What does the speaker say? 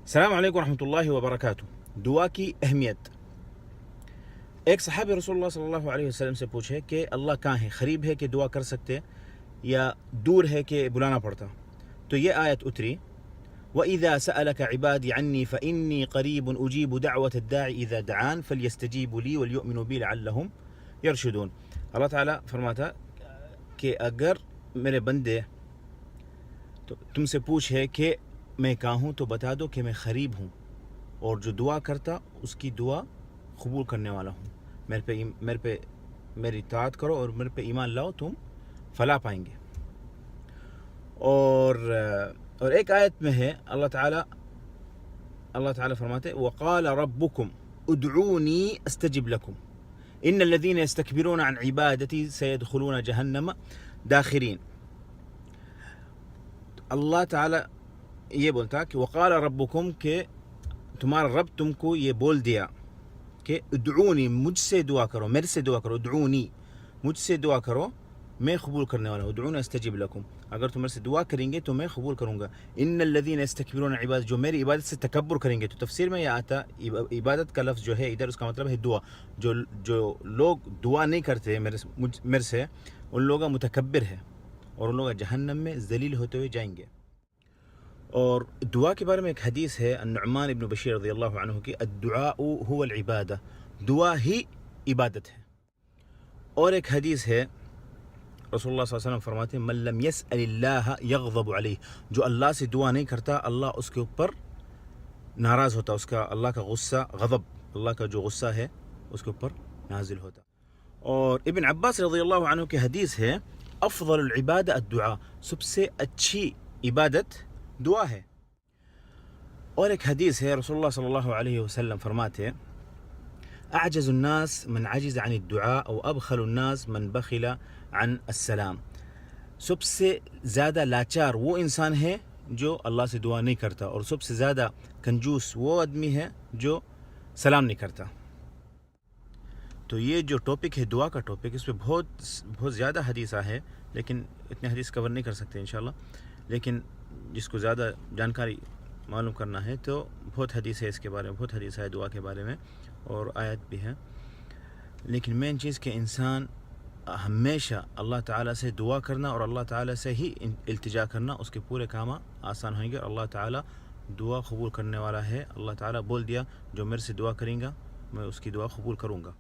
السلام علیکم ورحمۃ اللہ وبرکاتہ۔ دعا کی اہمیت۔ ایک صحابی رسول اللہ صلی اللہ علیہ وسلم سے پوچھے کہ اللہ کہاں ہے، قریب ہے کہ دعا کر سکتے یا دور ہے کہ بلانا پڑتا؟ تو یہ آیت اتری، وَإِذَا سَأَلَكَ عِبَادِي عَنِّي فَإِنِّي قَرِيبٌ أُجِيبُ دَعْوَةَ الدَّاعِ إِذَا دَعَانِ فَلْيَسْتَجِيبُوا لِي وَلْيُؤْمِنُوا بِي لَعَلَّهُمْ يَرْشُدُونَ۔ اللہ تعالیٰ فرماتا کہ اگر میرے بندے تو تم سے پوچھے کہ میں کہاں ہوں تو بتا دو کہ میں قریب ہوں، اور جو دعا کرتا اس کی دعا قبول کرنے والا ہوں۔ میری اطاعت کرو اور میرے پہ ایمان لاؤ، تم فلاح پائیں گے۔ اور ایک آیت میں ہے اللہ تعالیٰ فرماتے وَقَالَ رَبُّكُمْ ادْعُونِي أَسْتَجِبْ لَكُمْ إِنَّ الَّذِينَ يَسْتَكْبِرُونَ عَنْ عِبَادَتِي سَيَدْخُلُونَ جَهَنَّمَ دَاخِرِينَ۔ اللہ تعالیٰ یہ بولتا کہ وقال ربکم، کہ تمہارا رب تم کو یہ بول دیا کہ ادعونی، مجھ سے دعا کرو، میرے سے دعا کرو، ادعونی مجھ سے دعا کرو، میں قبول کرنے والا ہوں، ادعونی استجب لکم، اگر تم میرے سے دعا کریں گے تو میں قبول کروں گا۔ ان الذین یستکبرون عن عبادتی، جو میری عبادت سے تکبر کریں گے، تو تفسیر میں یہ آتا عبادت کا لفظ جو ہے ادھر اس کا مطلب ہے دعا، جو لوگ دعا نہیں کرتے میرے سے، ان لوگوں متکبر ہے اور ان لوگ جہنم میں ذلیل ہوتے ہوئے جائیں گے۔ اور دعا کے بارے میں ایک حدیث ہے النعمان ابن بشیر رضی اللہ عنہ کی، الدعاء هو العبادہ، دعا ہی عبادت ہے۔ اور ایک حدیث ہے رسول اللہ صلی اللہ علیہ وسلم فرماتے ہیں من لم يسأل اللہ یغضب علیہ، جو اللہ سے دعا نہیں کرتا اللہ اس کے اوپر ناراض ہوتا، اس کا اللہ کا غصہ، غضب، اللہ کا جو غصہ ہے اس کے اوپر نازل ہوتا۔ اور ابن عباس رضی اللہ عنہ کی حدیث ہے افضل العبادہ الدعاء، سب سے اچھی عبادت دعا ہے۔ اور ایک حدیث ہے رسول اللہ صلی اللہ علیہ وسلم فرماتے اعجز الناس من عجز عن الدعاء او ابخل الناس من بخل عن السلام، سب سے زیادہ لاچار وہ انسان ہے جو اللہ سے دعا نہیں کرتا، اور سب سے زیادہ کنجوس وہ آدمی ہے جو سلام نہیں کرتا۔ تو یہ جو ٹاپک ہے دعا کا ٹاپک، اس پہ بہت زیادہ حدیث ہے، لیکن اتنے حدیث کور نہیں کر سکتے انشاءاللہ، لیکن جس کو زیادہ جانکاری معلوم کرنا ہے تو بہت حدیث ہے اس کے بارے میں، بہت حدیث ہے دعا کے بارے میں اور آیت بھی ہے۔ لیکن مین چیز کہ انسان ہمیشہ اللہ تعالیٰ سے دعا کرنا اور اللہ تعالیٰ سے ہی التجا کرنا، اس کے پورے کام آسان ہوئیں گے۔ اللہ تعالیٰ دعا قبول کرنے والا ہے، اللہ تعالیٰ بول دیا جو میرے سے دعا کریں گا میں اس کی دعا قبول کروں گا۔